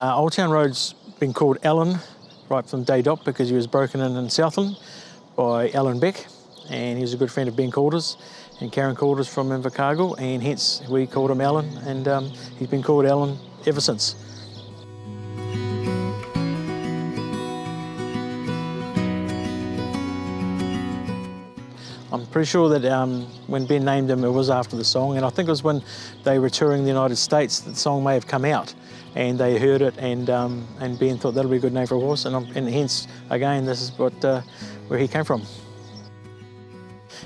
Old Town Road's been called Alan right from day dot because he was broken in Southland by Alan Beck, and he was a good friend of Ben Calder's and Karen Calder's from Invercargill, and hence we called him Alan, and he's been called Alan ever since. I'm pretty sure that when Ben named him, it was after the song, and I think it was when they were touring the United States that the song may have come out, and they heard it, and Ben thought that'll be a good name for a horse, and hence, again, this is where he came from.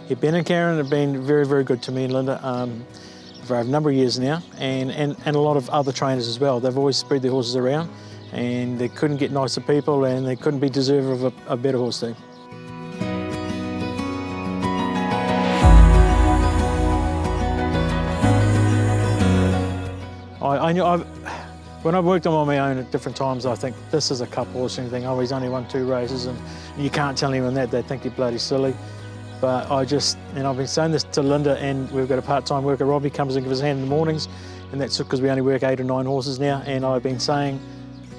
Yeah, Ben and Karen have been very, very good to me and Linda for a number of years now, and a lot of other trainers as well. They've always spread their horses around, and they couldn't get nicer people, and they couldn't be deserving of a better horse team. When I've worked on my own at different times, I think this is a cup horse or anything. Oh, he's only won 2 races, and you can't tell anyone that. They think you're bloody silly. But I've been saying this to Linda, and we've got a part-time worker, Robbie, comes and gives us a hand in the mornings, and that's because we only work 8 or 9 horses now, and I've been saying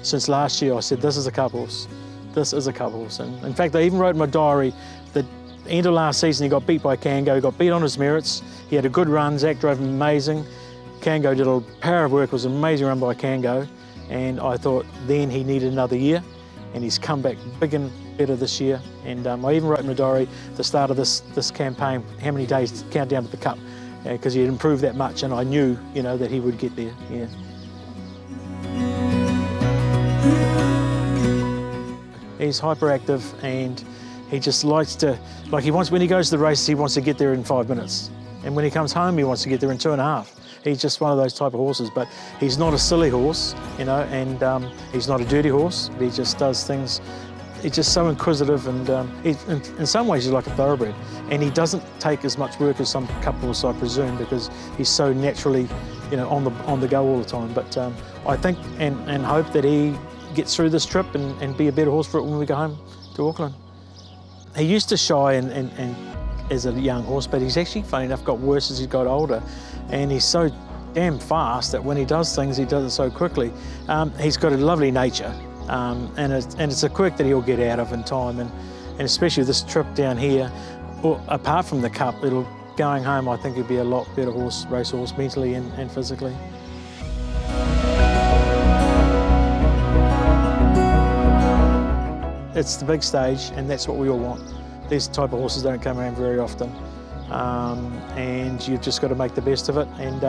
since last year, I said, this is a cup horse. This is a cup horse. And in fact, I even wrote in my diary that end of last season, he got beat by Kango, he got beat on his merits, he had a good run, Zach drove him amazing. Kango did a power of work, it was an amazing run by Kango, and I thought then he needed another year, and he's come back big and better this year. And I even wrote in my diary the start of this campaign, how many days to count down to the Cup, because he had improved that much, and I knew, that he would get there. Yeah. He's hyperactive, and he just likes to, when he goes to the races, he wants to get there in 5 minutes, and when he comes home, he wants to get there in 2.5. He's just one of those type of horses, but he's not a silly horse, and he's not a dirty horse. He just does things. He's just so inquisitive, and in some ways he's like a thoroughbred. And he doesn't take as much work as some cup horse, I presume, because he's so naturally, on the go all the time. But I think and hope that he gets through this trip and be a better horse for it when we go home to Auckland. He used to shy and as a young horse, but he's actually, funny enough, got worse as he got older. And he's so damn fast that when he does things, he does it so quickly. He's got a lovely nature, and it's a quirk that he'll get out of in time. And especially this trip down here, or apart from the Cup, going home, I think he'd be a lot better race horse mentally and physically. It's the big stage, and that's what we all want. These type of horses don't come around very often. And you've just got to make the best of it, and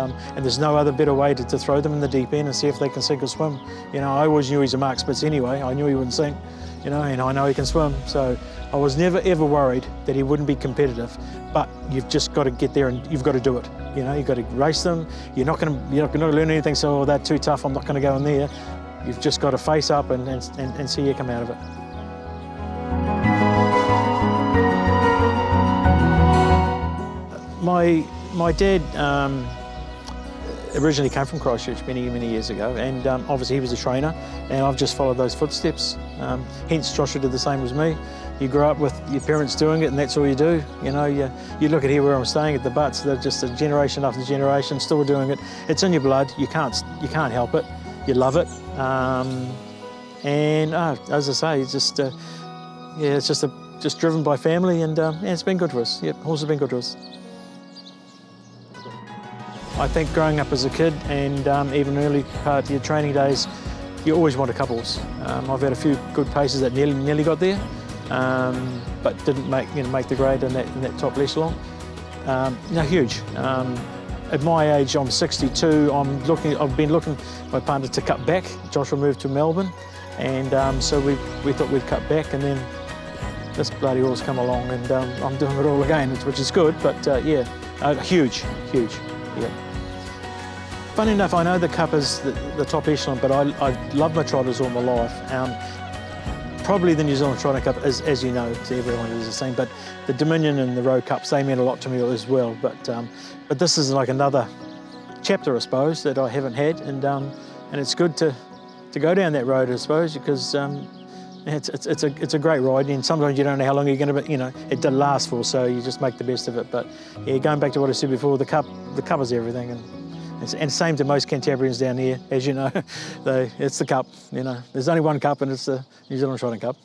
there's no other better way to throw them in the deep end and see if they can sink or swim. I always knew he's a Mark Spitz anyway. I knew he wouldn't sink, and I know he can swim, so I was never ever worried that he wouldn't be competitive. But you've just got to get there, and you've got to do it. You've got to race them. You're not going to learn anything. So, they're too tough, I'm not going to go in there. You've just got to face up and see you come out of it. My dad originally came from Christchurch many years ago, and obviously he was a trainer, and I've just followed those footsteps. Hence Joshua did the same as me. You grow up with your parents doing it, and that's all you do. You look at here where I'm staying at the Butts, they're just a generation after generation still doing it. It's in your blood, you can't help it, you love it. As I say, it's just, it's just driven by family, and it's been good for us. Yeah, horses have been good to us. I think growing up as a kid and even early part of your training days, you always want a cup horse. I've had a few good paces that nearly got there, but didn't make the grade in that top echelon. Huge. At my age, I'm 62. I've been looking my partner to cut back. Joshua moved to Melbourne, and so we thought we'd cut back, and then this bloody horse come along, and I'm doing it all again, which is good. But huge. Yeah. Funny enough, I know the Cup is the top echelon, but I love my trotters all my life. Probably the New Zealand Trotting Cup, as you know, to everyone is the same, but the Dominion and the Road Cups, they meant a lot to me as well. But this is like another chapter, I suppose, that I haven't had, and it's good to go down that road, I suppose, because it's a great ride, and sometimes you don't know how long you're going to be, it doesn't last for, so you just make the best of it. But yeah, going back to what I said before, the cup is everything, and And same to most Cantabrians down here, as you know. It's the cup, you know. There's only one cup, and it's the New Zealand Trotting Cup.